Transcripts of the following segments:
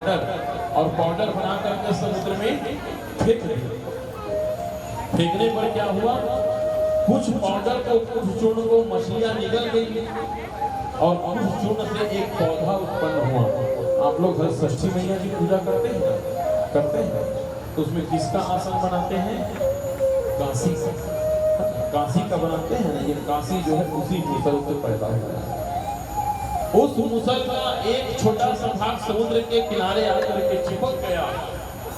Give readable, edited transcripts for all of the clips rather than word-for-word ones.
और पाउडर बना करके समुद्र में फेंक दिया। फेंकने पर क्या हुआ, कुछ पाउडर को कुछ चूर्ण को मछलियां निगल गई और कुछ चूर्ण से एक पौधा उत्पन्न हुआ। आप लोग हर षष्ठी मैया की पूजा करते हैं तो उसमें किसका आसन बनाते हैं? काशी का बनाते हैं ना। ये काशी जो है उसी मुसल से पैदा हुआ है। उस मुसल का एक छोटा सा भाग समुद्र के किनारे आकर के चिपक गया,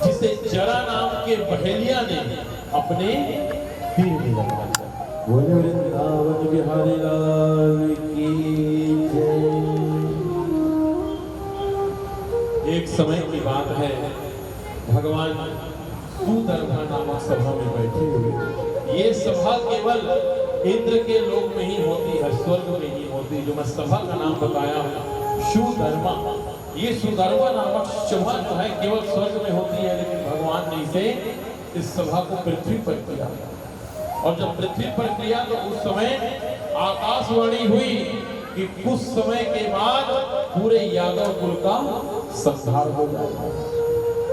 जिसे जरा नाम के बहेलिया ने अपने तीर में लगा दिया। बोले वृंदावन बिहारी लाल की जय। एक समय की बात है, भगवान सुदर्शन नामक सभा में बैठे हुए। ये सभा केवल इंद्र के लोक में ही होती है, स्वर्ग में ही होती है। जो मैं सभा का नाम बताया सुधर्मा, ये सुधर्मा नामक सभा जो है केवल स्वर्ग में होती है, लेकिन भगवान ने इसे इस सभा को पृथ्वी पर किया। और जब पृथ्वी पर किया तो उस समय आकाशवाणी हुई कि कुछ समय के बाद पूरे यादव कुल का संहार हो जाएगा।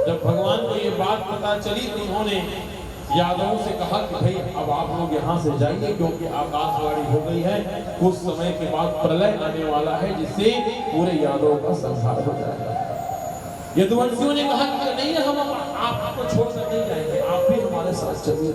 जब भगवान को ये बात पता चली तो उन्होंने यादवों से कहा कि भाई अब आप लोग यहाँ से जाइए, क्योंकि आकाशवाणी हो गई है, कुछ समय के बाद प्रलय आने वाला है, जिससे पूरे यादवों का संहार हो जाएगा। यदुवंशियों ने कहा कि नहीं, हम आपको छोड़कर नहीं जाएंगे, आप भी हमारे साथ चलिए।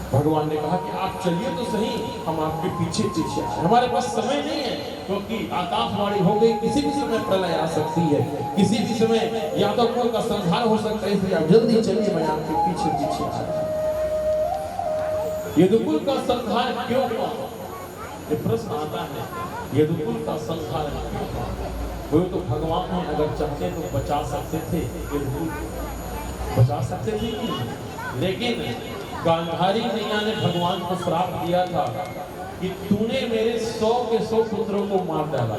भगवान ने कहा कि आप चलिए तो सही, हम आपके पीछे पीछे आए, हमारे पास समय नहीं है, क्योंकि आकाशवाणी हो गई, किसी भी समय प्रलय आ सकती है, किसी भी समय यादव कुल का संहार हो सकता है, इसलिए आप जल्दी चलिए, मैं आपके पीछे पीछे आ रहा हूं। यदुकुल का संहार क्यों हुआ, ये प्रश्न आता है। यदुकुल का संहार क्यों हुआ? वो तो भगवान ने अगर चाहते तो बचा सकते थे, यदुकुल बचा सकते थे, लेकिन गांधारी मैया ने भगवान को श्राप दिया था कि तूने मेरे 100 के 100 पुत्रों को मार डाला,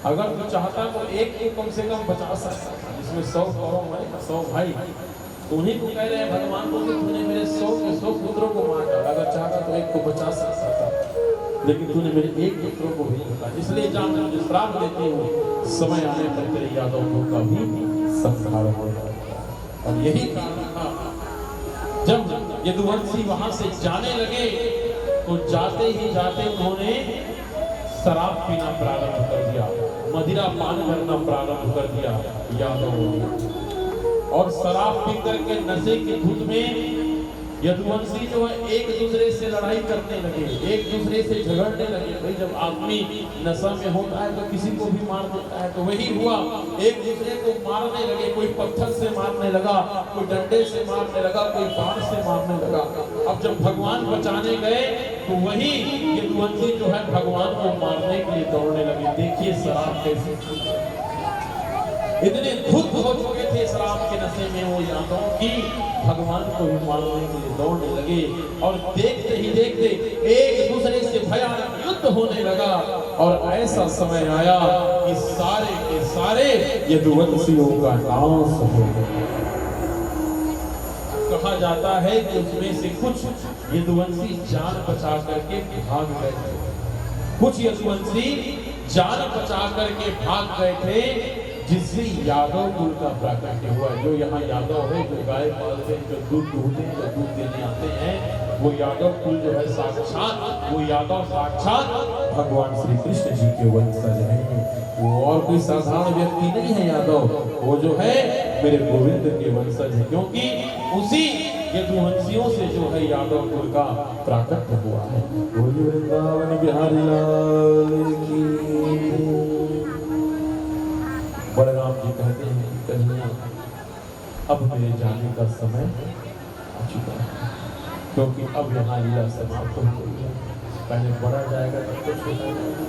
अगर तू चाहता तो एक को कम से कम बचा सकता था, जिसमें 100 कौरव भाई 100 भाई। उन्हीं को कह रहे हैं भगवान को कि तूने मेरे 100 के 100 पुत्रों को मार डाला, अगर चाहता तो एक को बचा सकता था, लेकिन तूने मेरे एक पुत्रों को भी बचा, इसलिए जब मैं तुझे श्राप देती हूँ, समय आने पर तेरे यादवों का भी संहार हो जाएगा। और यही कारण था, जब यदुवंशी वहां से जाने लगे तो जाते ही जाते उन्होंने शराब पीना प्रारंभ कर दिया, मदिरा पान करना प्रारंभ कर दिया यादवों ने। और शराब पी करके नशे की धुन में यदुवंशी जो है एक दूसरे से लड़ाई करने लगे, एक दूसरे से झगड़ने लगे। भाई जब आदमी नशा में होता है तो किसी को भी मार देता है, तो वही हुआ, एक दूसरे को मारने लगे, कोई पत्थर से मारने लगा, कोई डंडे से मारने लगा, कोई बाण से मारने लगा। अब जब भगवान बचाने गए तो वही यदुवंशी जो है भगवान को मारने के लिए दौड़ने लगे। देखिए शराब कैसी, इतने खुद हो चुके थे शराब के नशे में वो यादव की भगवान को भी मारने के लिए दौड़ने लगे। और देखते ही देखते एक दूसरे से भयानक युद्ध होने लगा, और ऐसा समय आया कि सारे के सारे यदुवंशियों का नाश हो गया। कहा जाता है कि उसमें से कुछ यदुवंशी जान बचा करके भाग गए थे, कुछ यदुवंशी जान बचा करके भाग गए थे, जिससे यादव कुल का प्राकट्य हुआ। जो यहाँ यादव है, जो गाय पालते हैं, जो दूध दूहते हैं, जो दूध देने आते हैं, वो यादव कुल जो है साक्षात, वो यादव साक्षात भगवान श्री कृष्ण जी के वंशज हैं। वो और कोई साधारण व्यक्ति नहीं है यादव, वो जो है मेरे गोविंद के वंशज है, क्योंकि उसी यदुवंशियों से जो है यादव कुल का प्राकट्य हुआ है। बोलिए वृंदावन बिहारी लाल की। बलराम जी कहते हैं कि कन्हैया अब मेरे जाने का समय आ चुका है, क्योंकि अब यहाँ लीला समाप्त हो गई है, पहले बड़ा जाएगा तब तो छोटा जाएगा।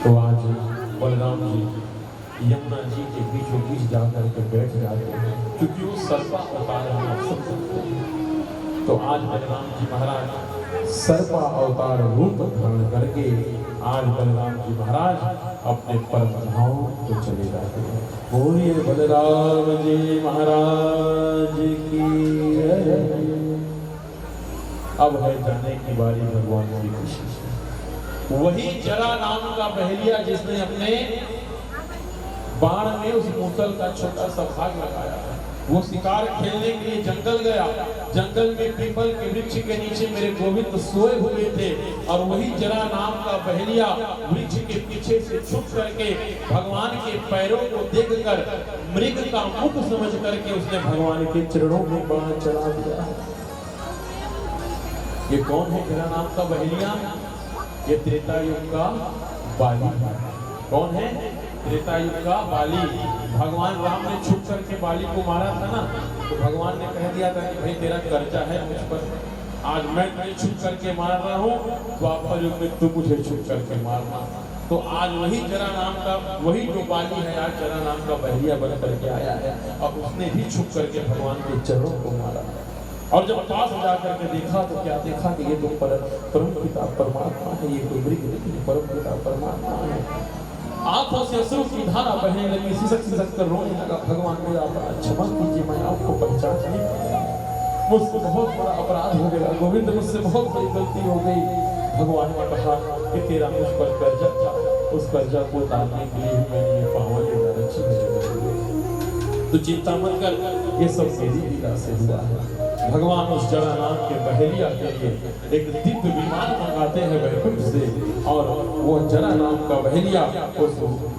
तो आज बलराम जी यमुना जी के बीचों बीच जाकर के बैठ जाते हैं, क्योंकि वो सर्पा अवतार है, आप सब जानते हैं। तो आज बलराम जी महाराज सर्पा अवतार रूप धारण करके आज बलराम जी महाराज अपने परम धाम को चले जाते हैं। बोलिए बलराम जी महाराज की जय। अब है जाने की बारी भगवान श्री कृष्ण। वही जरा नाम का बहेलिया जिसने अपने बाण में उस मूसल का छोटा सा भाग लगाया है। वो शिकार खेलने के लिए जंगल गया, जंगल में पीपल के वृक्ष के नीचे मेरे गोविंद सोए हुए थे और वही जरा नाम का बहेलिया वृक्ष के पीछे से छुप करके भगवान के पैरों को देखकर मृग का मुख समझ करके उसने भगवान के चरणों में बाण चढ़ा दिया। ये कौन है जरा नाम का बहेलिया? ये त्रेता युग का बाली। कौन है? त्रेता युग का बाली। भगवान राम ने छुप करके बाली को मारा था ना, तो भगवान ने कह दिया था कि भाई तेरा कर्जा है मुझ पर, आज मैं तुझे छुप करके मार रहा हूँ, द्वापर युग में तू मुझे छुप करके मारना। तो आज वही जरा नाम का, वही जो बाली है आज जरा नाम का बहेलिया बन करके आया है और उसने भी छुप करके भगवान के चरणों को मारा। और जब पास जाकर के देखा तो क्या देखा कि ये तो परम पिता परमात्मा है, ये कोई मृग नहीं, परम पिता परमात्मा है। आंखों से अश्रु की धारा बहने लगी, सिसक सिसक कर रोने लगा, भगवान मेरा अपराध क्षमा कीजिए, मैं आपको पहचान नहीं पाया, मुझसे बहुत बड़ा अपराध हो गया, गोविंद मुझसे बहुत बड़ी गलती हो गई। भगवान ने कहा कि तेरा मुझ पर कर्जा था, उस कर्जा को उतारने के लिए मैंने ये पावन लीला रची है, तो चिंता मत कर, ये सब मेरी लीला से हुआ है। भगवान उस जरा नाम के बहेलिया के लिए एक दिव्य विमान मंगाते हैं वैकुंठ से और वो जरा नाम का बहेलिया उस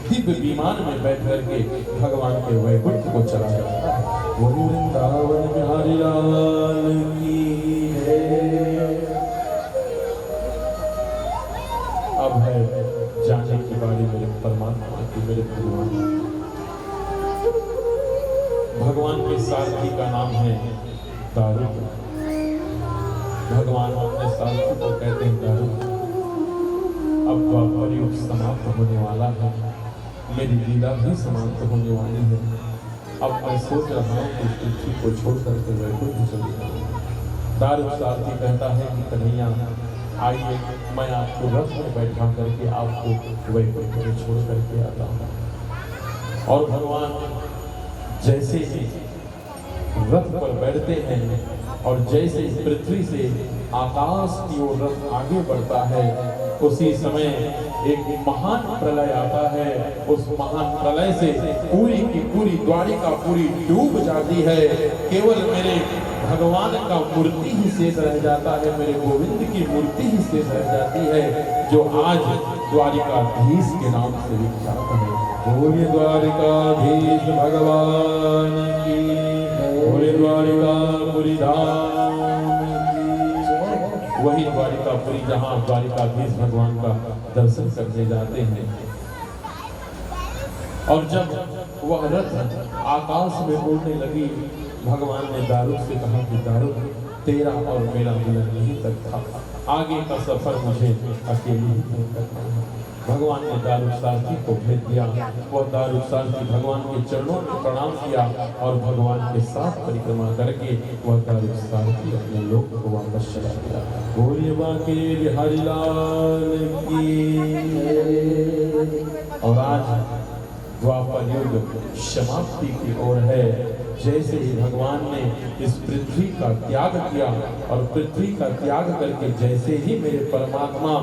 दिव्य विमान में बैठ करके भगवान के वैकुंठ को चला जाता है। वो वृंदावन बिहारी लाल की है। अब है जाने की बारी मेरे परमात्मा की, मेरे भगवान। भगवान के सारथी का नाम है दारू। भगवान अपने सारथी को कहते हैं दारू। अब द्वापर युग समाप्त होने वाला है, मेरी लीला भी समाप्त होने वाली है। अब मैं सोच रहा हूँ कि पृथ्वी को छोड़ करके वैकुंठ चले जाऊँ। दारू सारथी कहता है कि कन्हैया आइए, मैं आपको रथ में बैठा करके आपको वैकुंठ में छोड़ करके आता हूँ। और भगवान जैसे ही रथ पर बैठते हैं और जैसे पृथ्वी से आकाश की ओर रथ आगे बढ़ता है, उसी समय एक महान प्रलय आता है। उस महान प्रलय से पूरी की पूरी द्वारिका पूरी डूब जाती है। केवल मेरे भगवान का मूर्ति ही शेष रह जाता है, मेरे गोविंद की मूर्ति ही शेष रह जाती है, जो आज द्वारिकाधीश के नाम से विख्यात है। बोलिए द्वारिकाधीश भगवान की, बोलिए द्वारिकापुरी धाम की। वही द्वारिकापुरी जहाँ द्वारिकाधीश भगवान का दर्शन करने जाते हैं। और जब वह रथ आकाश में उड़ने लगी, भगवान ने दारू से कहा कि दारू तेरा और मेरा मिलन यहीं तक था, आगे का सफर मुझे अकेले ही तय करना है। भगवान ने दारू सारथी को भेज दिया। वह दारू सारथी भगवान के चरणों में प्रणाम किया और भगवान के साथ परिक्रमा करके वह दारू सारथी अपने लोक को वापस चला गया। बोलिए बांके बिहारी लाल की। और आज द्वापर युग समाप्ति की ओर है। जैसे ही भगवान ने इस पृथ्वी का त्याग किया और पृथ्वी का त्याग करके जैसे ही मेरे परमात्मा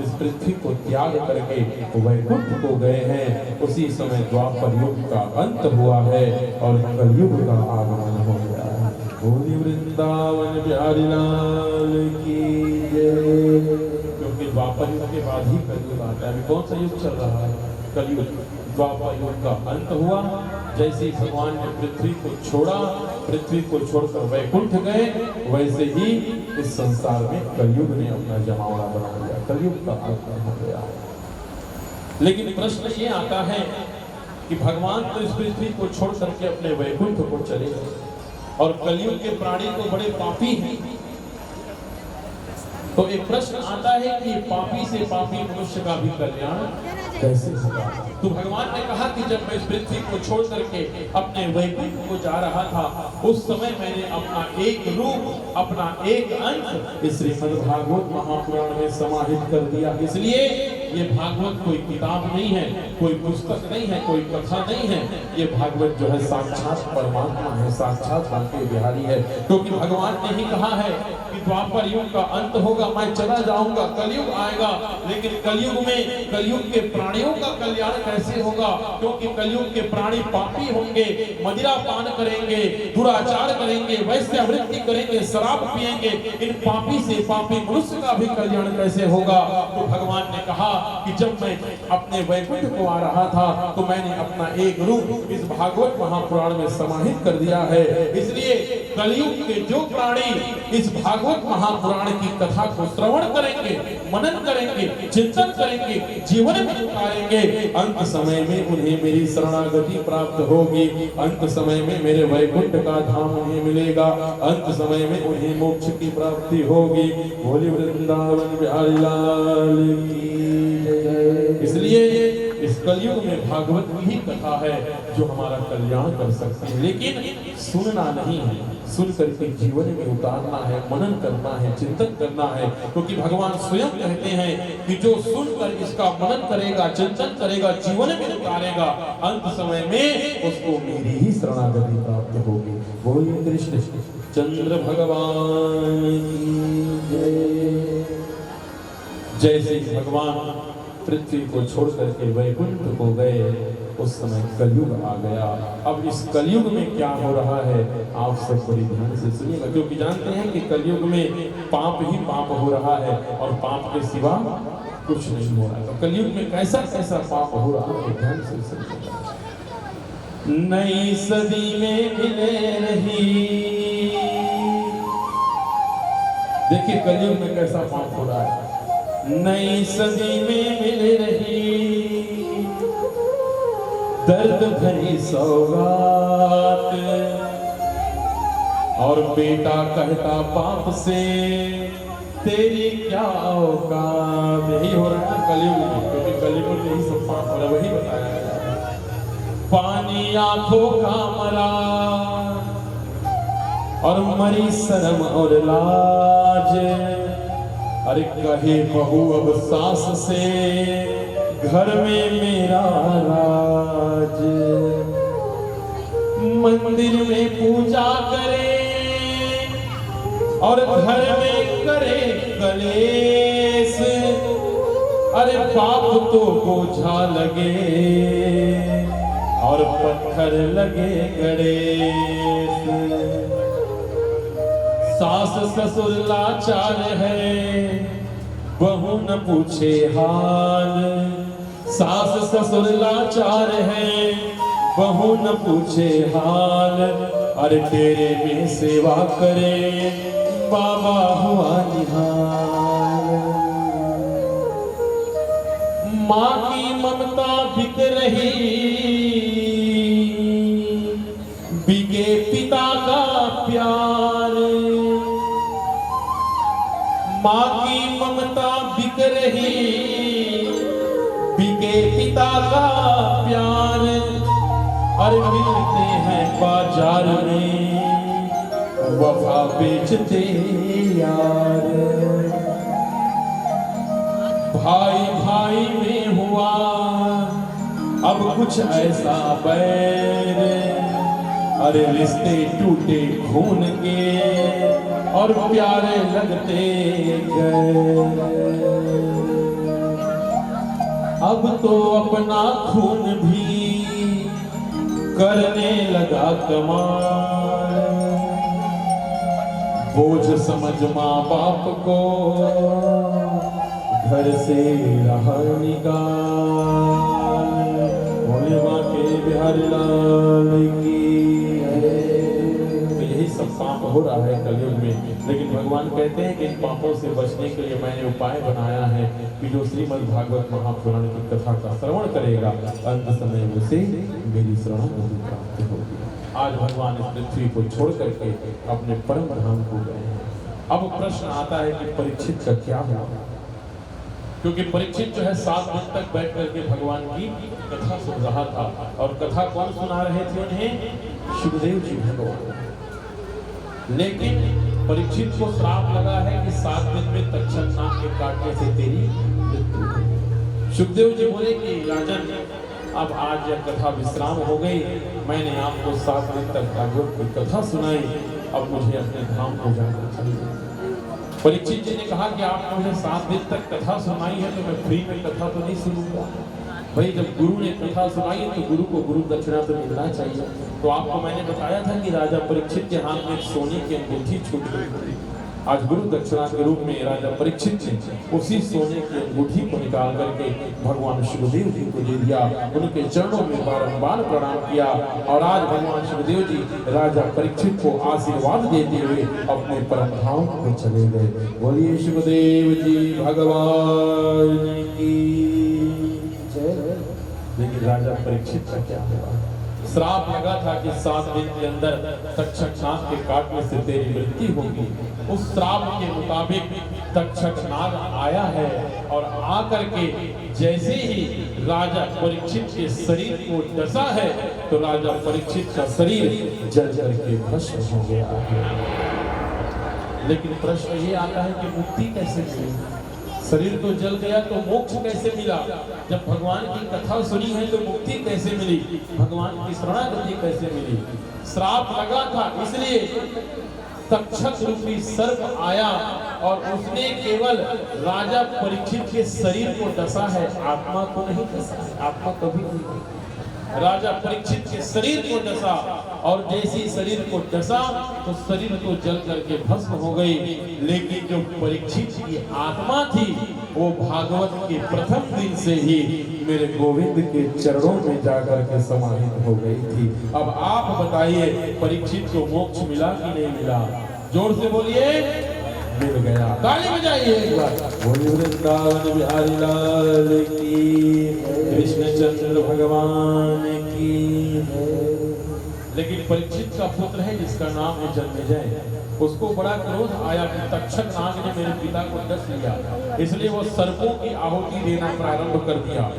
इस पृथ्वी को त्याग करके वैकुंठ को गए हैं, उसी समय द्वापर युग का अंत हुआ है और कलयुग का आगमन हो गया है। बोलिए वृंदावन बिहारी लाल की जय। क्योंकि द्वापर युग के बाद ही कलयुग आता है। अभी कौन सा युग चल रहा है? कलयुग। द्वापर युग का अंत हुआ, जैसे ही भगवान ने पृथ्वी को छोड़ा, पृथ्वी को छोड़कर वैकुंठ गए, वैसे ही इस संसार में कलयुग ने अपना जमावड़ा बना लिया, कलयुग का अंत हो गया। लेकिन प्रश्न ये आता है कि भगवान तो इस पृथ्वी को छोड़ करके अपने वैकुंठ को चले गए और कलयुग के प्राणी तो बड़े पापी हैं। तो एक प्रश्न आता है कि पापी से पापी मनुष्य का भी कल्याण कैसे होगा? तो भगवान ने कहा कि जब मैं इस पृथ्वी को छोड़ करके अपने वैकुंठ को जा रहा था, उस समय मैंने अपना एक रूप, अपना एक अंश इस श्रीमद् भागवत महापुराण में समाहित कर दिया, इसलिए ये भागवत कोई किताब नहीं है, कोई पुस्तक नहीं है, कोई कथा नहीं है। ये भागवत जो है साक्षात परमात्मा है, साक्षात बांके बिहारी है। क्योंकि भगवान ने ही कहा है कि द्वापर युग का अंत होगा, मैं चला जाऊंगा, कलयुग आएगा। लेकिन कलयुग में कलयुग के प्राणियों का कल्याण कैसे होगा? क्योंकि कलयुग के प्राणी पापी होंगे, मदिरा पान करेंगे, दुराचार करेंगे, वैश्यावृत्ति करेंगे, शराब पिएंगे। इन पापी से पापी मनुष्य का भी कल्याण कैसे होगा? तो भगवान ने कहा कि जब मैं अपने वैकुंठ को आ रहा था तो मैंने अपना एक रूप इस भागवत महापुराण में समाहित कर दिया है। इसलिए कलयुग के जो प्राणी इस भागवत महापुराण की कथा को श्रवण करेंगे, मनन करेंगे, चिंतन करेंगे, जीवन में उतारेंगे, अंत समय में उन्हें मेरी शरणागति प्राप्त होगी। अंत समय में मेरे वैकुंठ का धाम उन्हें मिलेगा। अंत समय में उन्हें मोक्ष की प्राप्ति होगी। बोले वृंदावन बिहारी लाल की जय। इसलिए इस कलयुग में भागवत की ही कथा है जो हमारा कल्याण कर सकती है। लेकिन सुनना नहीं है, सुन करके जीवन में उतारना है, मनन करना है, चिंतन करना है। क्योंकि भगवान स्वयं कहते हैं कि जो सुनकर इसका मनन करेगा, चिंतन करेगा, जीवन में उतारेगा, अंत समय में उसको मेरी ही शरणागति प्राप्त होगी। बोलिए कृष्ण चंद्र भगवान की जय। जैसे भगवान पृथ्वी को छोड़ करके वैकुंठ को गए, उस समय कलयुग आ गया। अब इस कलयुग में क्या हो रहा है आप सब बड़ी ध्यान से सुनिएगा, क्योंकि जानते हैं कि कलयुग में पाप ही पाप हो रहा है और पाप के सिवा कुछ नहीं हो रहा है। तो कलयुग में कैसा कैसा पाप हो रहा है ध्यान से सुनिएगा। नई सदी में मिले रही, देखिए कलयुग में कैसा पाप हो रहा है। नई सदी में मिल रही दर्द भरी सौगात, और बेटा कहता बाप से तेरी क्या औकात। यही हो रहा है कलयुग में, क्योंकि कलयुग में यही सब पाप हो रहा है, वही बताया गया। पानी आंखों का मरा और मरी शर्म और लाज, अरे कहे बहू अब सास से घर में मेरा राज। मंदिर में पूजा करे और घर में करे कलेश, अरे पाप तो बोझा लगे और पत्थर लगे गणेश। सास ससुर लाचार है बहू न पूछे हाल, सास ससुर लाचार है बहू न पूछे हाल, अरे तेरे में सेवा करे बाबा हुआ निहाल। माँ की ममता बिक रही, बिके पिता का प्यार। माँ की ममता बिक रही, बिके पिता का प्यार, अरे मिलते हैं बाजार में वफा बेचते यार। भाई भाई में हुआ अब कुछ ऐसा बैर, अरे रिश्ते टूटे खून के और प्यारे लगते गए। अब तो अपना खून भी करने लगा कमाल, बोझ समझ माँ बाप को घर से रहा निकाल। भोले माँ के बिहारी लाल की। तो यही सब पाप हो रहा है कलयुग में। लेकिन भगवान कहते हैं कि इन पापों से बचने के लिए मैंने उपाय बनाया है कि जो श्रीमद् भागवत महापुराण की कथा का श्रवण करेगा अंत समय उसे मेरी शरणागति प्राप्त होगी। आज भगवान इस पृथ्वी को छोड़ करके अपने परम धाम को गए हैं। अब प्रश्न आता है कि परीक्षित का क्या हुआ, क्योंकि परीक्षित जो है 7 दिन तक बैठ करके भगवान की कथा सुन रहा था। और कथा कौन सुना रहे थे उन्हें? शिवदेव जी भगवान। लेकिन परीक्षित को श्राप लगा है कि 7 दिन में तक्षक नाग के काटने से तेरी मृत्यु है। सुखदेव जी बोले कि राजन, अब आज यह कथा विश्राम हो गई, मैंने आपको 7 दिन तक भागवत की कथा सुनाई, अब मुझे अपने धाम को जाना चाहिए। परीक्षित जी ने कहा कि आप मुझे 7 दिन तक कथा सुनाई है तो मैं फ्री में कथा तो नहीं सुनूंगा। भाई जब गुरु ने कथा सुनाई है तो गुरु को गुरु दक्षिणा तो मिलना चाहिए। तो आपको मैंने बताया था कि राजा परीक्षित के हाथ में सोने की अंगूठी छूट गई। आज गुरु दक्षिणा के रूप में राजा परीक्षित ने उसी सोने की अंगूठी को निकाल करके भगवान शिवदेव जी को दे दिया, उनके चरणों में बारंबार प्रणाम किया। और आज भगवान शिवदेव जी राजा परीक्षित को आशीर्वाद देते हुए अपने परम धाम को चले गए। बोलिए शिवदेव जी भगवान की जय। लेकिन राजा परीक्षित का क्या हुआ? श्राप लगा था कि 7 दिन के अंदर तक्षकनाग के काटने से तेरी मृत्यु होगी। उस श्राप के मुताबिक तक्षकनाग आया है और आकर के जैसे ही राजा परीक्षित के शरीर को डसा है तो राजा परीक्षित का शरीर जल करके भस्म हो गया है। लेकिन प्रश्न ये आता है कि मुक्ति कैसे मिली? शरीर तो जल गया तो मोक्ष कैसे मिला? जब भगवान की कथा सुनी है तो मुक्ति कैसे मिली? भगवान की शरणागति कैसे मिली? श्राप लगा था इसलिए तक्षक रूपी सर्प आया और उसने केवल राजा परीक्षित के शरीर को डसा है, आत्मा को नहीं डसा है। आत्मा कभी नहीं, राजा परीक्षित के शरीर को डसा और जैसे शरीर को डसा तो शरीर तो जल करके भस्म हो गई। लेकिन जो परीक्षित की आत्मा थी वो भागवत के प्रथम दिन से ही मेरे गोविंद के चरणों में जाकर के समाहित हो गई थी। अब आप बताइए परीक्षित को मोक्ष मिला कि नहीं मिला? जोर से बोलिए, मिल गया। ताली बजाइए एक बार। बोलिए वृंदावन बिहारी लाल की, कृष्णचंद्र भगवान की। लेकिन परीक्षित का पुत्र है जिसका नाम है जन्मेजय, उसको बड़ा क्रोध आया कि तक्षकनाग ने मेरे पिता को डस लिया, इसलिए वो सर्पों की आहुति देना प्रारंभ कर दिया।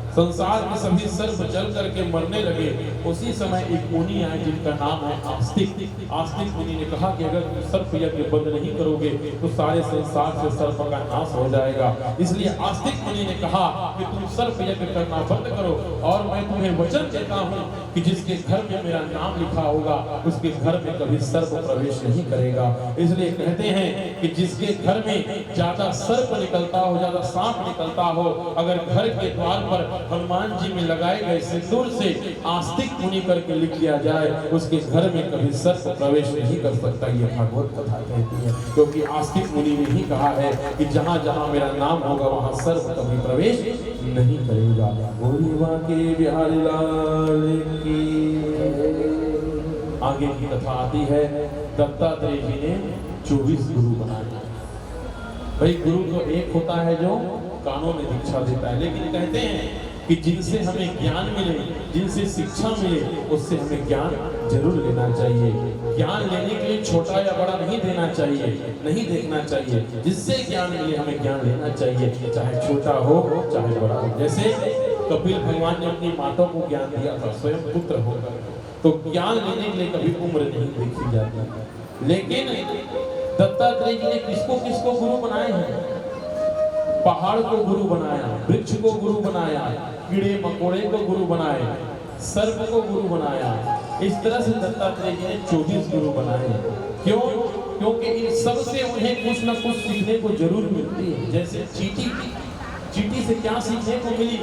संसार में सभी सर्प जल करके मरने लगे। उसी समय एक मुनि आए जिनका नाम है आस्तिक। आस्तिक मुनि ने कहा कि अगर तुम सर्प यज्ञ बंद नहीं करोगे तो सारे संसार से सर्प का नाश हो जाएगा। इसलिए आस्तिक मुनि ने कहा कि तुम सर्प यज्ञ करना बंद करो और मैं तुम्हें वचन देता हूँ कि जिसके घर में मेरा नाम लिखा होगा उसके घर में कभी सर्प प्रवेश नहीं करेगा। इसलिए कहते हैं कि जिसके घर में ज्यादा सर्प निकलता हो, ज्यादा सांप निकलता हो, अगर घर के द्वार पर हनुमान जी में लगाए गए सिंदूर से आस्तिक मुनि करके लिख लिया जाए, उसके घर में कभी सर्प प्रवेश नहीं कर सकता। ये भागवत कथा कहती है, क्योंकि आस्तिक मुनि ने ही कहा है कि जहाँ जहाँ मेरा नाम होगा वहाँ सर्प कभी प्रवेश नहीं करेगा। बोलिए बांके बिहारी लाल की। आगे की कथा आती है, दत्तात्रेय जी ने 24 गुरु बनाए। भाई गुरु तो एक होता है जो कानों में दीक्षा देता है, लेकिन कहते हैं कि जिनसे हमें ज्ञान मिले, जिनसे शिक्षा मिले, उससे हमें ज्ञान जरूर लेना चाहिए। ज्ञान लेने के लिए छोटा या बड़ा नहीं देना चाहिए, नहीं देखना चाहिए। जिससे ज्ञान मिले हमें ज्ञान लेना चाहिए, चाहे छोटा हो चाहे बड़ा हो। जैसे कपिल भगवान ने अपनी माता को ज्ञान दिया था स्वयं पुत्र होकर, तो ज्ञान लेने के लिए कभी उम्र नहीं देखी जाती। लेकिन दत्तात्रेय जी ने किसको किसको गुरु बनाए हैं? पहाड़ को गुरु बनाया, वृक्ष को गुरु बनाया, कीड़े मकोड़े को गुरु बनाया, सर्प को गुरु बनाया। इस तरह से दत्तात्रेय जी ने 24 गुरु बनाए। क्यों? क्योंकि इन सब से उन्हें कुछ न कुछ सीखने को जरूर मिलती है। जैसे चींटी से क्या सीखने को मिली?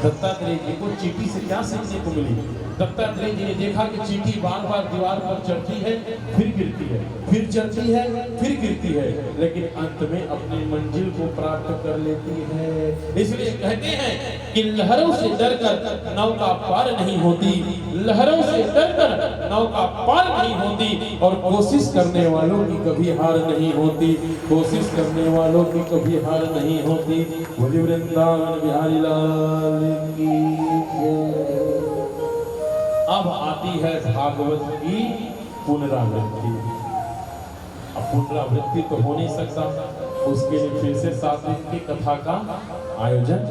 दत्तात्रेय जी को चींटी से क्या सीखने को मिली? दत्तात्रेय जी ने देखा कि चींटी बार बार दीवार पर चढ़ती है, फिर गिरती है, फिर चढ़ती है, फिर गिरती है, लेकिन अंत में अपनी मंजिल को प्राप्त कर लेती है। इसलिए कहते हैं कि लहरों से डरकर नौका पार नहीं होती, लहरों से डरकर नौका पार नहीं होती, और कोशिश करने वालों की कभी हार नहीं होती, कोशिश करने वालों की कभी हार नहीं होती। बोलिए वृंदावन बिहारी लाल की। अब आती है भागवत की पुनरावृत्ति। अब पुनरावृत्ति तो हो नहीं सकता, उसके लिए फिर से 7 दिन की कथा का आयोजन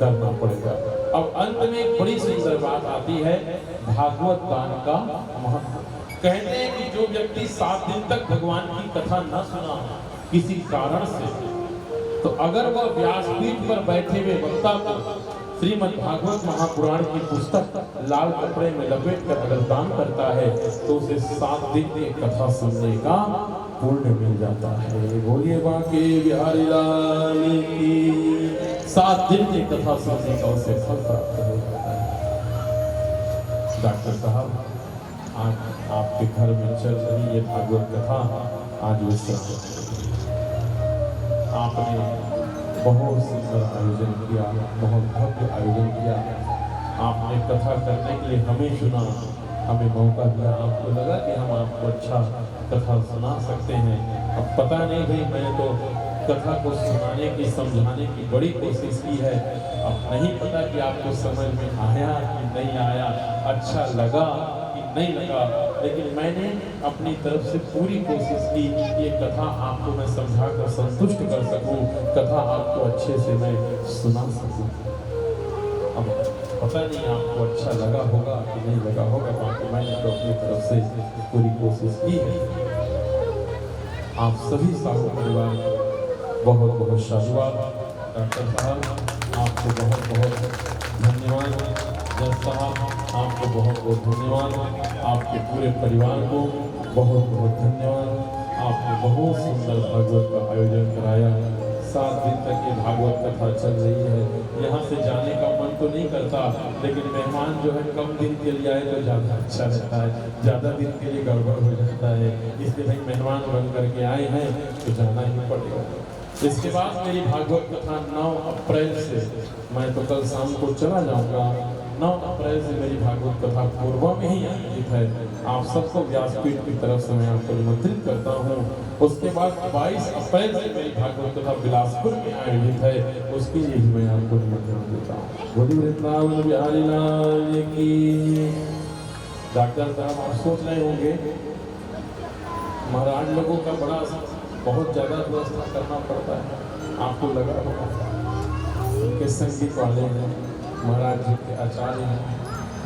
करना पड़ेगा। अब अंत में एक बड़ी सुंदर बात आती है, भागवत दान का महत्व। कहते हैं कि जो व्यक्ति 7 दिन तक भगवान की कथा न सुना किसी कारण से, तो अगर वह व्यासपीठ पर बैठे हुए वक्ता को श्रीमद् भागवत महापुराण की पुस्तक लाल कपड़े में लपेट कर अगर दान करता है तो उसे 7 दिन की कथा सुनने का पुण्य मिल जाता है। बोलिए बांके बिहारी लाल की। 7 दिन की कथा सुनने का उसे फल प्राप्त हो जाता है। डॉक्टर साहब, आज आपके घर में चल रही ये भागवत कथा आज विश्राम आपने बहुत सुंदर आयोजन किया, बहुत भव्य आयोजन किया। आपने कथा करने के लिए हमें चुना, हमें मौका दिया। आपको लगा कि हम आपको अच्छा कथा सुना सकते हैं। अब पता नहीं भाई, मैंने तो कथा को सुनाने की, समझाने की बड़ी कोशिश की है। अब नहीं पता कि आपको समझ में आया कि नहीं आया, अच्छा लगा कि नहीं लगा, लेकिन मैंने अपनी तरफ से पूरी कोशिश की कि ये कथा आपको मैं समझाकर संतुष्ट कर सकूं, कथा आपको अच्छे से मैं सुना सकूं। अब पता नहीं आपको अच्छा लगा होगा कि नहीं लगा होगा, बाकी मैंने तो अपनी तरफ से पूरी कोशिश की है। आप सभी साहू परिवार बहुत बहुत साधुवाद। डॉक्टर साहब आपको बहुत बहुत धन्यवाद। जज साहब आपको बहुत बहुत धन्यवाद। आपके पूरे परिवार को बहुत बहुत धन्यवाद। आपने बहुत सुंदर भागवत का आयोजन कराया। 7 दिन तक ये भागवत कथा चल रही है। यहाँ से जाने का मन तो नहीं करता, लेकिन मेहमान जो है कम दिन के लिए आए तो ज़्यादा अच्छा रहता है, ज़्यादा दिन के लिए गड़बड़ हो जाता है। इसलिए भाई मेहमान बन करके आए हैं तो जाना ही पड़ेगा। इसके बाद मेरी भागवत कथा 9 अप्रैल से, मैं तो कल शाम को चला जाऊँगा, 9 अप्रैल से मेरी भागवत कथा पूर्वा में ही आयोजित है। आप सबको व्यासपीठ की तरफ से मैं आपको निमंत्रित करता हूँ। उसके बाद 22 अप्रैल से मेरी भागवत कथा बिलासपुर में आयोजित है, उसके लिए भी मैं आपको निमंत्रण देता हूँ। बोलिए वृंदावन बिहारी लाल की। डॉक्टर साहब आप सोच रहे होंगे महाराज लोगों का बड़ा बहुत ज़्यादा व्यवस्था करना पड़ता है, आपको लगा होगा। उनके संगीत वाले हैं, महाराज जी के आचार्य हैं,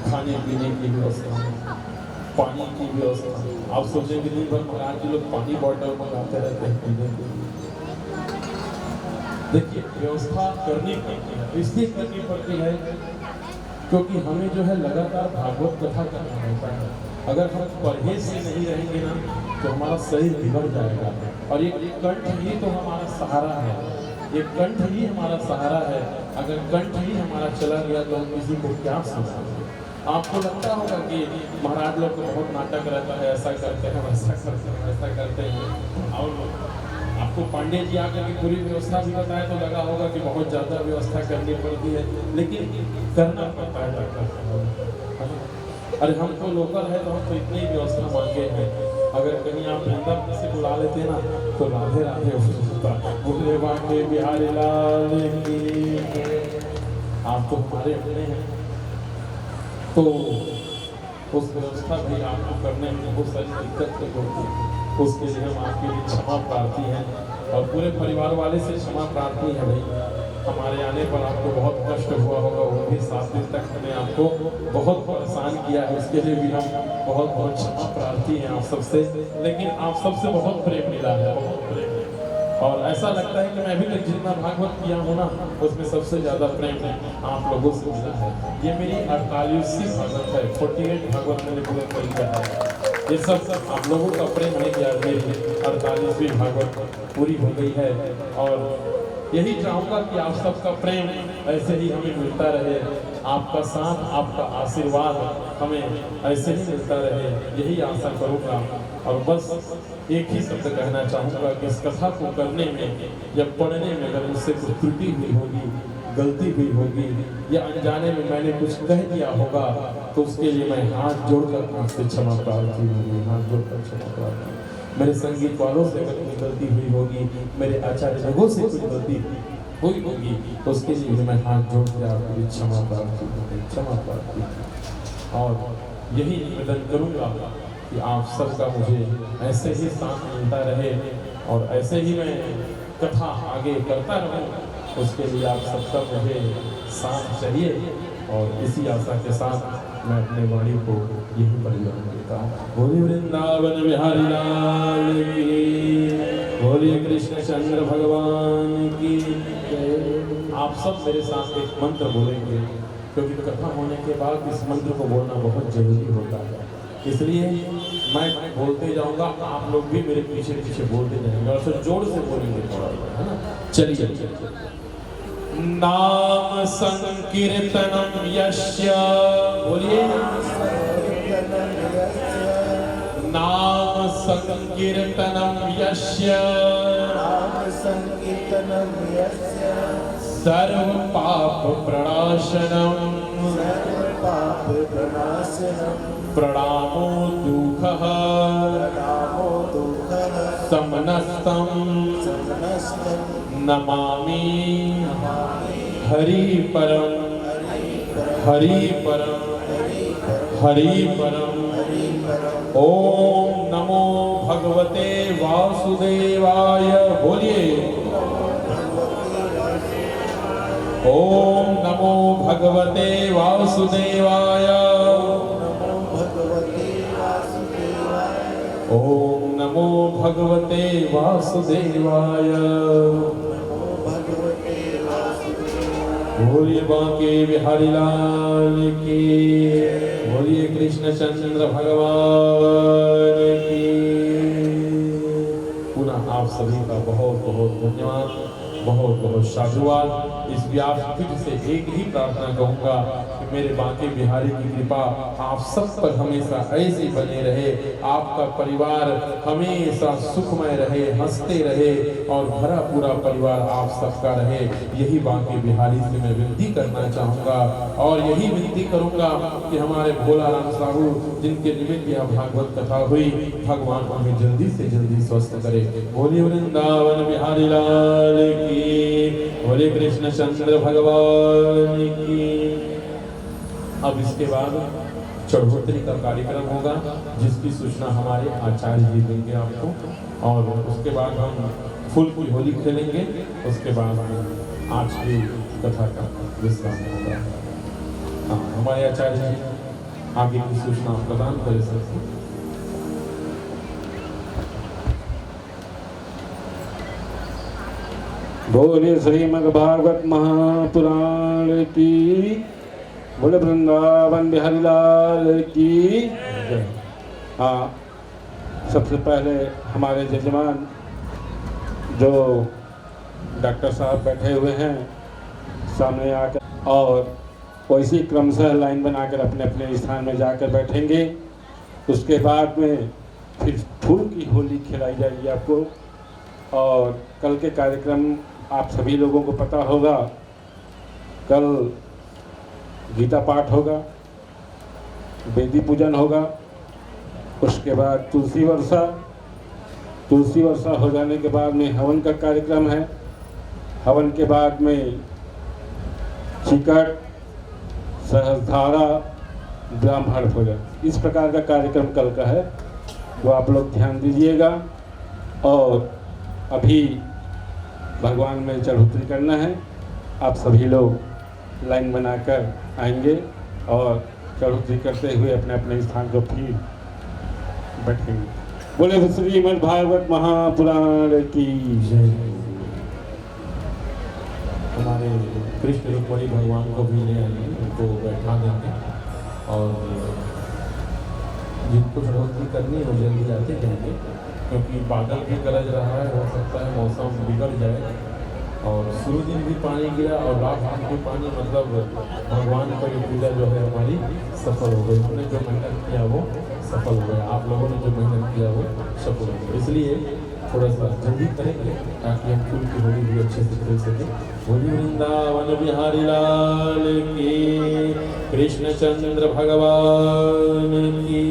खाने पीने की व्यवस्था, पानी की व्यवस्था। आप सोचेंगे नहीं भर महाराज जी लोग पानी बॉटल मंगाते रहते हैं पीने के लिए। देखिए व्यवस्था करनी पड़ती है, इसलिए करनी पड़ती है क्योंकि हमें जो है लगातार भागवत कथा करना होता है। अगर हम परहेज से नहीं रहेंगे ना तो हमारा शरीर बिगड़ जाएगा। और ये कंठ ही तो हमारा सहारा है, ये कंठ ही हमारा सहारा है। अगर कंठ ही हमारा चला गया तो हम किसी को क्या सुनाएंगे। आपको लगता होगा कि महाराज लोग को बहुत नाटक रहता है, ऐसा करते हैं, वैसा करते हैं, वैसा करते हैं। और आपको पांडे जी आकर की पूरी व्यवस्था भी बताए तो लगा होगा कि बहुत ज़्यादा व्यवस्था करनी पड़ती है, लेकिन करना पड़ता है डॉक्टर। अरे हम तो लोकल है तो हम तो इतनी व्यवस्था मांगे हैं। अगर कहीं आप वृंदावन से बुला लेते ना तो राधे राधे होता। बोले बांके बिहारी लाल की। आप तो हमारे अपने हैं, तो उस व्यवस्था भी आपको करने में बहुत सारी दिक्कत होती है। उसके लिए हम आपके लिए क्षमा प्रार्थी हैं और पूरे परिवार वाले से क्षमा प्रार्थी हैं। भाई हमारे आने पर आपको बहुत कष्ट हुआ होगा, वो भी 7 दिन तक हमने आपको बहुत परेशान किया है, उसके लिए भी हम बहुत बहुत क्षमा प्रार्थी हैं आप सबसे। लेकिन आप सबसे बहुत प्रेम मिला है, बहुत प्रेम। और ऐसा लगता है कि मैं अभी तक जितना भागवत किया हूँ ना उसमें सबसे ज़्यादा प्रेम आप लोगों से मिला है। ये मेरी 48वीं भागवत है, 48 भागवत मैंने पूरा कर लिया है। ये सब आप लोगों का प्रेम है कि आज मेरी 48वीं भागवत पूरी हो गई है। और यही चाहूँगा कि आप सबका प्रेम ऐसे ही हमें मिलता रहे, आपका साथ, आपका आशीर्वाद हमें ऐसे ही मिलता रहे, यही आशा करूँगा। और बस एक ही शब्द कहना चाहूँगा कि इस कथा को करने में या पढ़ने में अगर मुझसे कुछ त्रुटि हुई होगी, गलती हुई होगी या अनजाने में मैंने कुछ कह दिया होगा तो उसके लिए मैं हाथ जोड़कर आपसे क्षमा प्रार्थी होगी, हाथ जोड़कर क्षमा प्रार्थी। मेरे संगीत वालों से अगर कोई गलती हुई होगी, मेरे आचार्य लोगों से कुछ गलती हुई होगी तो उसके लिए मैं हाथ जोड़ के आपको क्षमा प्रार्थी होगी, क्षमा प्रार्थी। और यही निवेदन करूँगा कि आप सबका मुझे ऐसे ही साथ मिलता रहे और ऐसे ही मैं कथा आगे करता रहूँ, उसके लिए आप सबका मुझे साथ चाहिए। और इसी आशा के साथ मैं अपने वाणी को यही पर विराम देता हूँ। बोलिए वृंदावन बिहारी लाल की, बोलिए कृष्ण चंद्र भगवान की जय। आप सब मेरे साथ एक मंत्र बोलेंगे, क्योंकि कथा होने के बाद इस मंत्र को बोलना बहुत जरूरी होता है। इसलिए मैं बोलते जाऊंगा, आप लोग भी मेरे पीछे पीछे बोलते जाएंगे और फिर जोर से बोलेंगे थोड़ा, है ना। चलिए। नाम संकीर्तनम यस्य, बोलिए नाम संकीर्तनम यस्य, सर्व पाप प्रणाशनम, प्रणामो दुःखः समनस्तम नमामि हरि परम हरि परम हरि परम। ओम नमो भगवते वासुदेवाय, बोलिए ओम नमो भगवते वासुदेवाय, ओम नमो भगवते वासुदेवाय। बोलिए बांके बिहारी लाल की, बोलिए कृष्ण चंद्र भगवान की। पुनः आप सभी का बहुत बहुत धन्यवाद, बहुत बहुत साधुवाद। इस व्यासपीठ से एक ही प्रार्थना कहूँगा कि मेरे बांके बिहारी की कृपा आप सब पर हमेशा ऐसी बने रहे, आपका परिवार हमेशा सुखमय रहे, हंसते रहे और भरा पूरा परिवार आप सबका रहे। यही बांके बिहारी से मैं विनती करना चाहूँगा और यही विनती करूँगा कि हमारे भोला राम साहू जिनके निमित्त यह भागवत कथा हुई, भगवान हमें जल्दी से जल्दी स्वस्थ करे। बोलिए वृंदावन बिहारी लाल की, बोलिए कृष्ण चंद्र भगवान की। अब इसके बाद चढ़ोतरी का कार्यक्रम होगा, जिसकी सूचना हमारे आचार्य जी देंगे आपको, और उसके बाद हम फूल की होली खेलेंगे। उसके बाद आज की कथा का विश्राम होगा। हाँ, हमारे आचार्य जी आगे की सूचना प्रदान कर सकते हैं। बोले श्रीमद् भागवत महापुराण की, बोले वृंदावन बिहारी लाल की। हाँ, सबसे पहले हमारे जजमान जो डॉक्टर साहब बैठे हुए हैं सामने आकर, और वैसी क्रमशः लाइन बनाकर अपने अपने स्थान में जाकर बैठेंगे। उसके बाद में फिर फूल की होली खिलाई जाएगी आपको। और कल के कार्यक्रम आप सभी लोगों को पता होगा, कल गीता पाठ होगा, वेदी पूजन होगा, उसके बाद तुलसी वर्षा हो जाने के बाद में हवन का कार्यक्रम है। हवन के बाद में चिकट, सहस्त्रधारा, ब्राह्मण भोजन, इस प्रकार का कार्यक्रम कल का है, वो आप लोग ध्यान दीजिएगा। और अभी भगवान में चढ़ोतरी करना है। आप सभी लोग लाइन बनाकर आएंगे और चढ़ोतरी करते हुए अपने अपने स्थान को फिर बैठेंगे। बोले श्रीमद् भागवत महापुराण की जय। हमारे कृष्ण रुक्मणी भगवान को भी ले आएंगे, उनको बैठा देंगे, और जिनको चढ़ोतरी करनी है वो जल्दी आते जाएंगे, क्योंकि बादल भी गरज रहा है, हो सकता है मौसम बिगड़ जाए। और शुरू दिन भी पानी गिरा और रात दिन भी पानी, मतलब भगवान का ये पूजा जो है हमारी सफल हो गई। हमने जो मेहनत किया वो सफल हो गया, आप लोगों ने जो मेहनत किया वो सफल हो गया। इसलिए थोड़ा सा जल्दी करेंगे ताकि हम फूल की होली भी अच्छे से खेल सकें। बोलिए वृंदावन बिहारी लाल की, कृष्ण चंद्र भगवान की।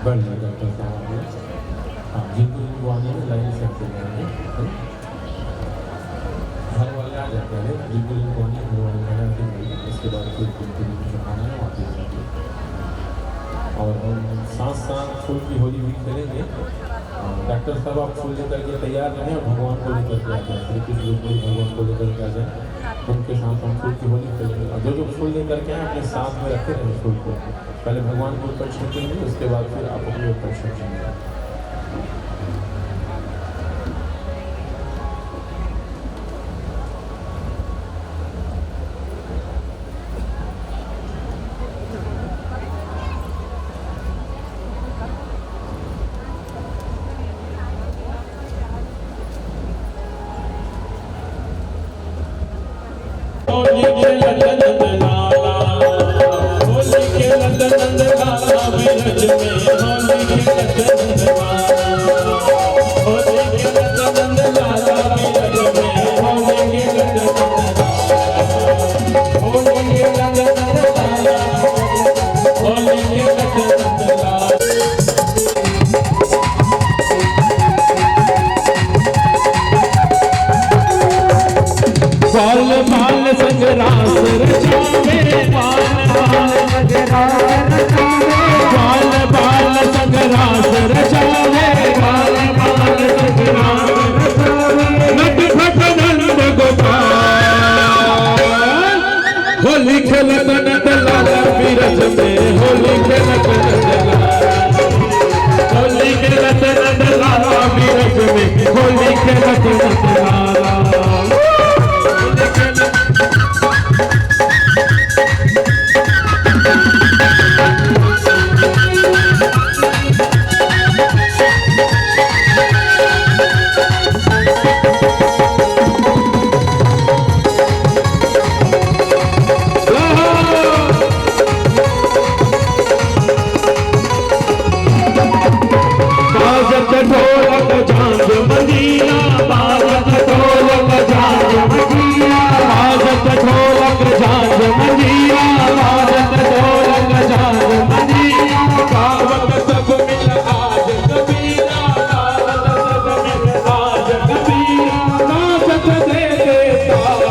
बढ़िया डॉक्टर साहब। हाँ जिनको जिनको आने में लाइन से चल जाएंगे, घर वाले आ जाते हैं, जिनको जिनको आने घर वाले आ जाते हैं, उसके बाद फिर जिनको आना है आते जाते। और हम साथ साथ फूल की होली भी खेलेंगे। डॉक्टर साहब आप फूल लेकर के तैयार रहें और भगवान को लेकर के आ जाए, श्री कृष्ण रूपी भगवान को लेकर के आ जाए, उनके साथ हम फूल की होली खेलेंगे। और जो फूल लेकर के आए अपने साथ में रखे रहें फूल को, पहले भगवान के ऊपर छिड़केंगे, उसके बाद फिर आप अपने ऊपर छिड़केंगे। होली के नंद नंद लाला, होली के नंद नंद लाला, बिरज में होली के नंद नंद लाला, होली के नंद नंद लाला, बिरज में होली के नंद नंद लाला, होली के नंद नंद लाला, होली के नंद नंद लाला। बाल बाल संग्रास रचावे, बाल बाल संग्रास रचावे, बाल बाल संग्रास रचावे, बाल बाल संग्रास रचावे, नट भट नंद गोपाल, होली खेलत नंद लाला बिरज में, होली खेलत नंद लाला, होली खेलत नंद लाला बिरज में, होली खेलत नंद लाला। ढोलक झांझ मंजीरा, बाजत ढोलक झांझ मंजीरा, बाजत ढोलक झांझ मंजीरा, बाजत ढोलक झांझ मंजीरा, गावत सब मिल आज कबीरा, गावत सब मिल आज कबीरा, नाचत दे ताल,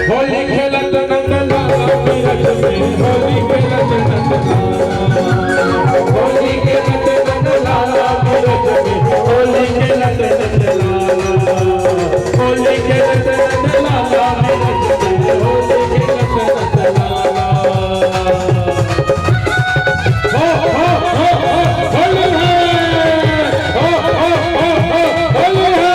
होली खेलत नंद लाला बिरज में, होली खेलत नंद लाला, होली खेलत नंद लाला बिरज में, होली खेलत नंद लाला, होली खेलत नंद लाला बिरज में, होली खेलत नंद लाला। हो होली है, हो होली है।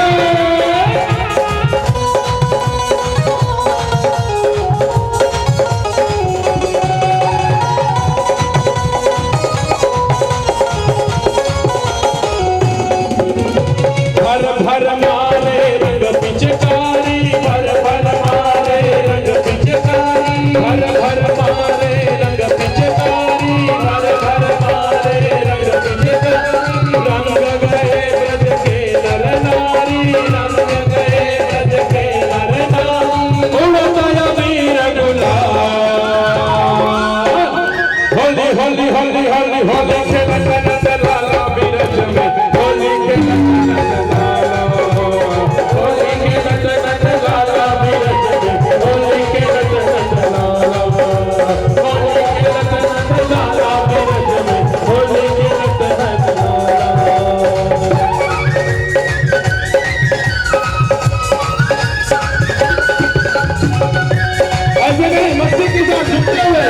भर भर मारे रंग पिचकारी, भर भर मारे रंग पिचकारी, भर भर मारे रंग पिचकारी, भर भर मारे रंग पिचकारी, रंग गए ब्रज के नर नारी, रंग गए ब्रज के नर नारी, उड़ता वीर गुलाल, होली होली होली होली होली खेलत नंद लाला बिरज में, होली खेलत नंद लाला, होली खेलत नंद लाला बिरज में, होली खेलत नंद लाला, होली खेलत नंद लाला बिरज में, होली खेलत नंद लाला। ऐसे नहीं मस्ती के साथ झुकते हुए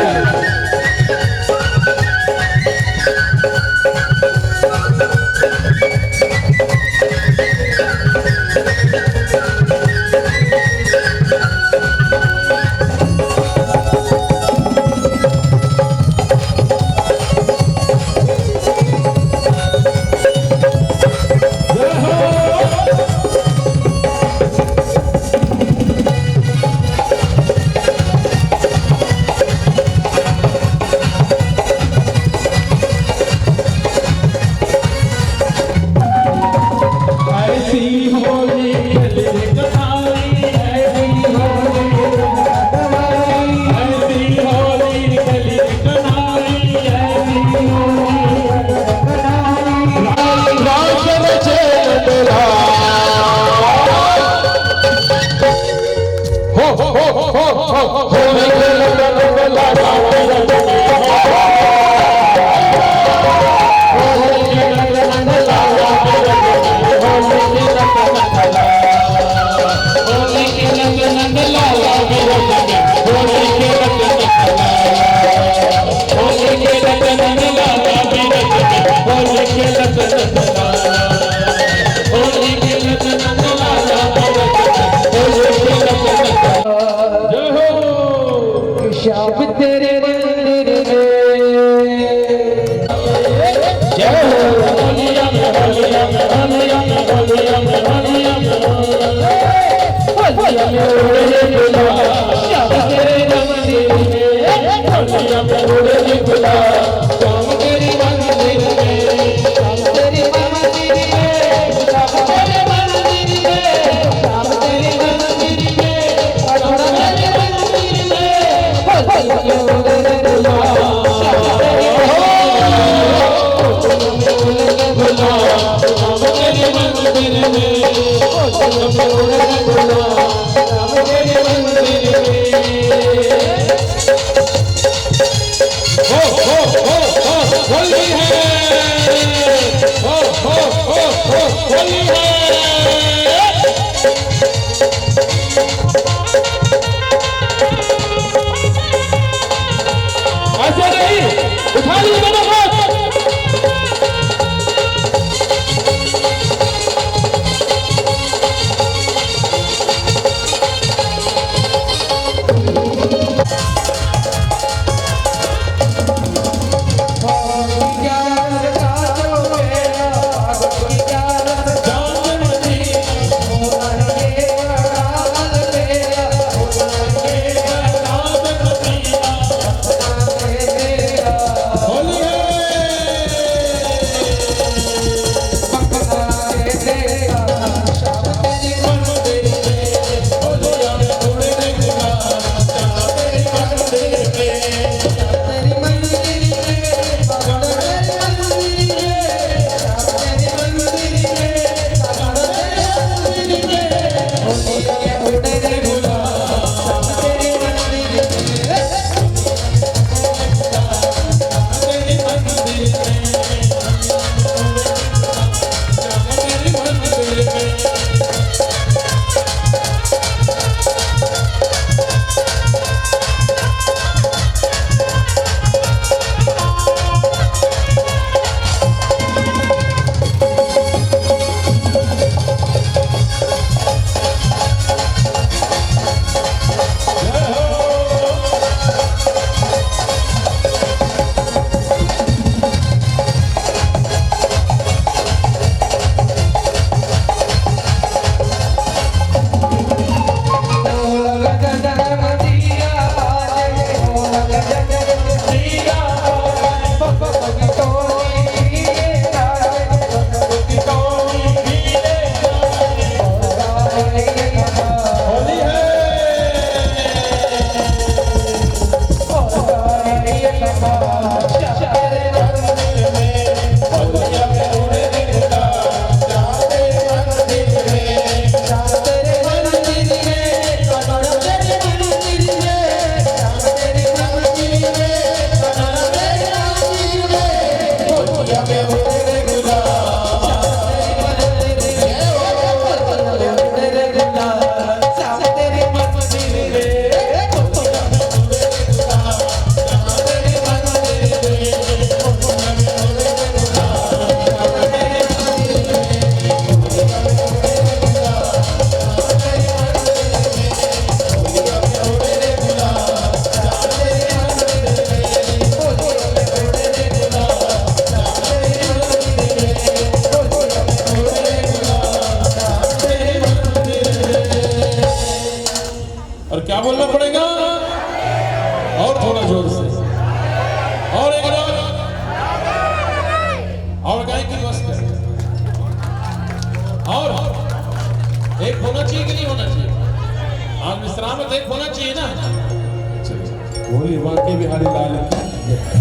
बोले वाकई बिहारी लाल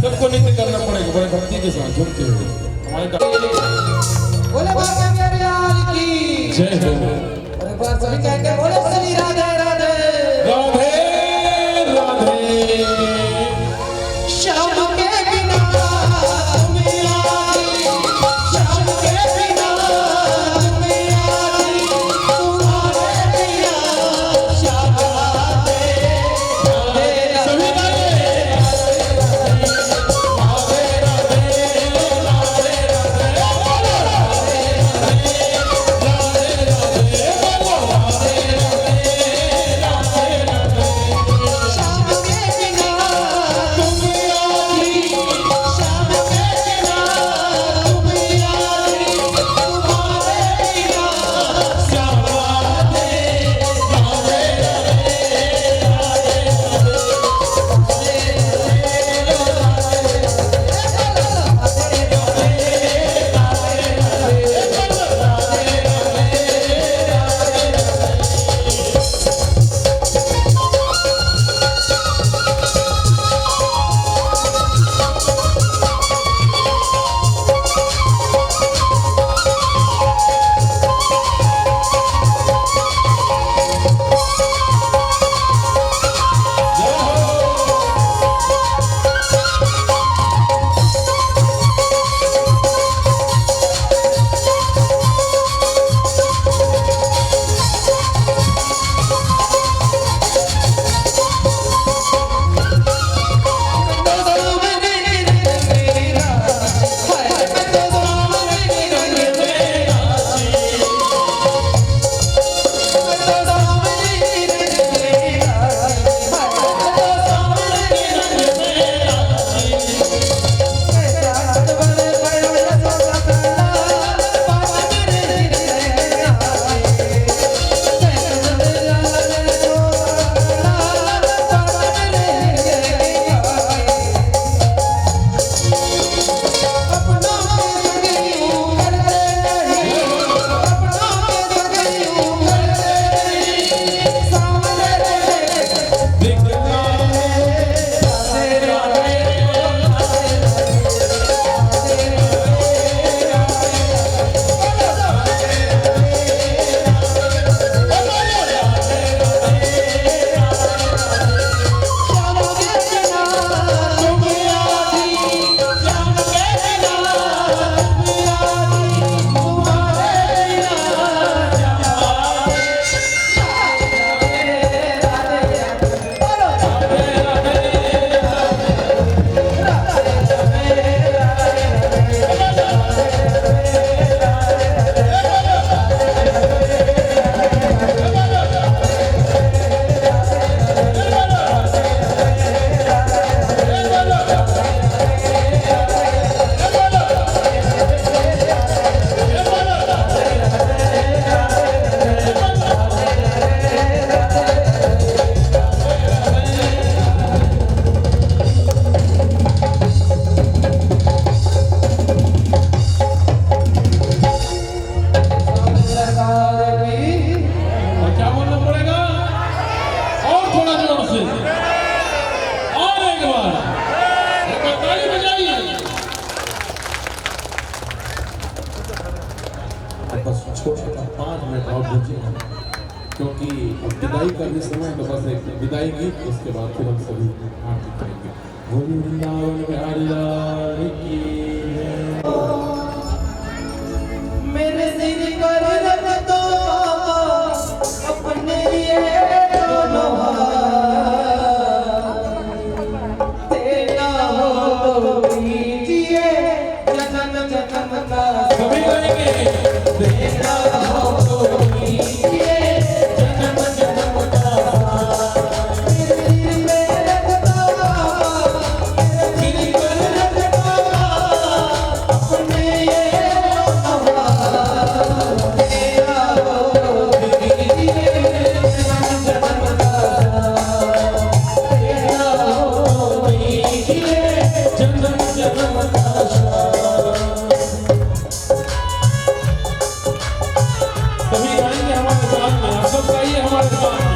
सबको नृत्य करना पड़ेगा बड़े भक्ति के साथ झुमते हुए हमारे बोले बाबा बिहारी लाल की जय हो। अरे बात सभी कहते बोले सभी राधे राधे राधे राधे श्याम के बिना मेरा श्याम के बिना मेरा तुम्हारे बिना श्याम राधे सभी छोटा सा 5 मिनट और बचे, क्योंकि अब विदाई करने समय तो बस एक विदाई गीत, उसके बाद फिर हम सभी आरती करेंगे। बोलो वृंदावन बिहारी लाल की जय। मेरे सिर पर रख दो अपने ये दोनों हाथ, तेरा हो तो कीजिए जन्म जन्म का सभी गाएंगे। तेरा हो तो कीजिए जन्म जन्म का मेरे सिर पे रख दो, मेरे सिर पर रख दो अपने ये दोनों हाथ, तेरा हो तो कीजिए जन्म जन्म का, तेरा हो तो कीजिए जन्म जन्म का। सभी गाएंगे हमारे साथ में, आप सब गाइए हमारे साथ में।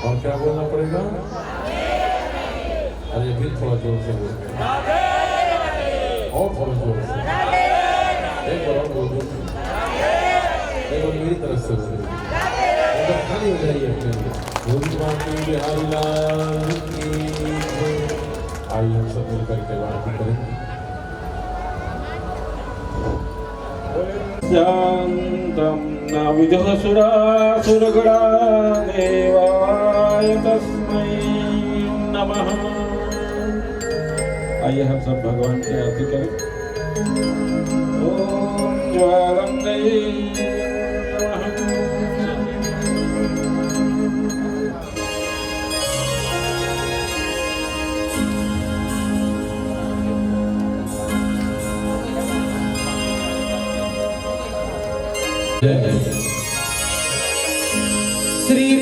और क्या बोलना पड़ेगा? अरे फिर थोड़ा जोर से बोल, और थोड़ा जोर से, एक बार और बोल दो, एक बार मेरी तरफ से बोल दो, खाली हो जाइए अपने लिए। बिहारी लाल की जय। आइए हम सब मिलकर के आरती करेंगे। शान्तं न विदुषसुरासुरगणा देवाय तस्मै नमः। आइए हम सब भगवान की आरती करें। ओम ज्वालंदये नमः। श्री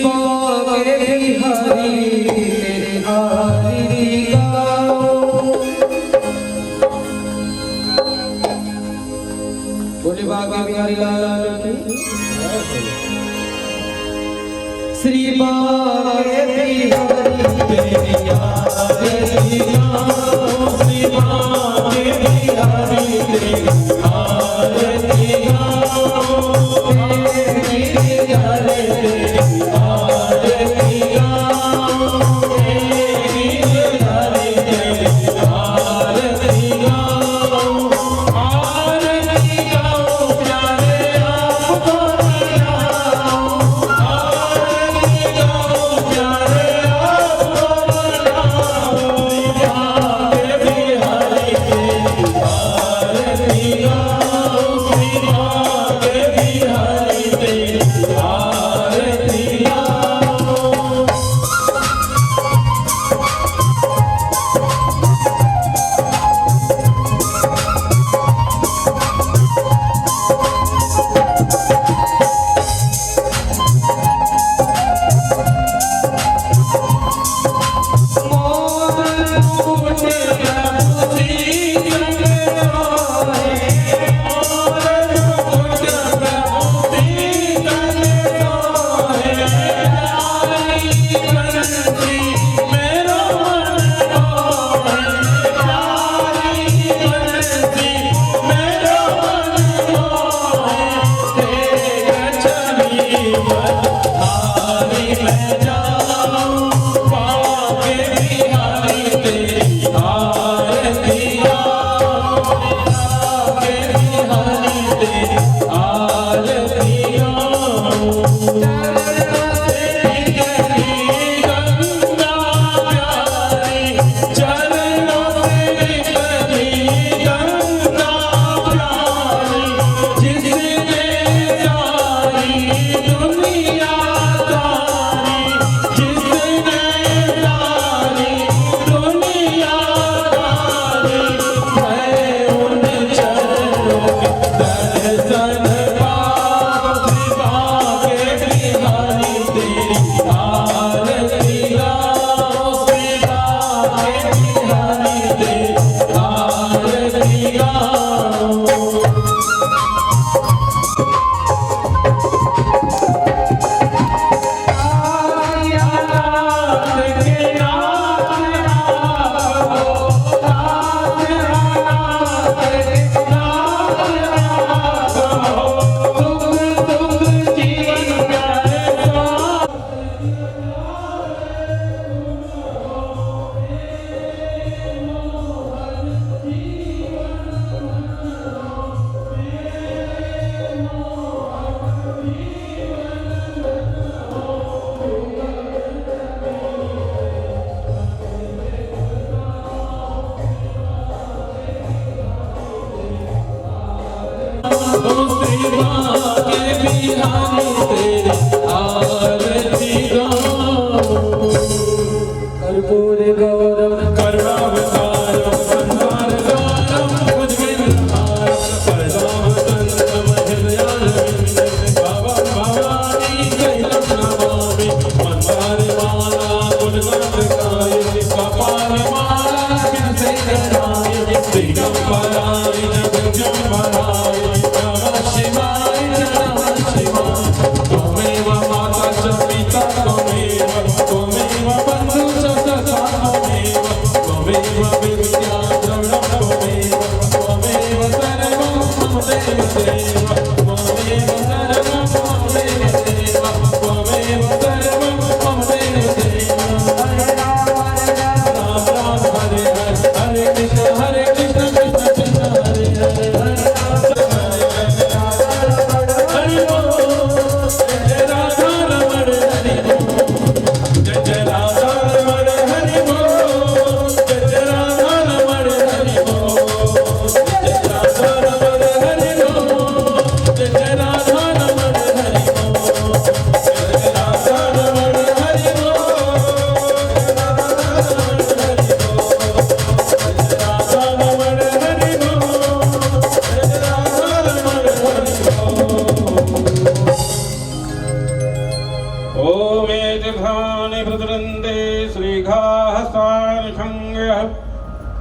बागे बिहारी तेरे आरती गाओ। बोले बागे बिहारी लाल की। श्री बागे बिहारी तेरे आरती गाओ। श्री बागे बिहारी तेरे आरती गाओ।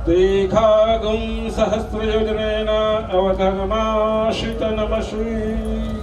देखा गुं सहस्रयोजनेन अवधर्माश्रित नमः श्री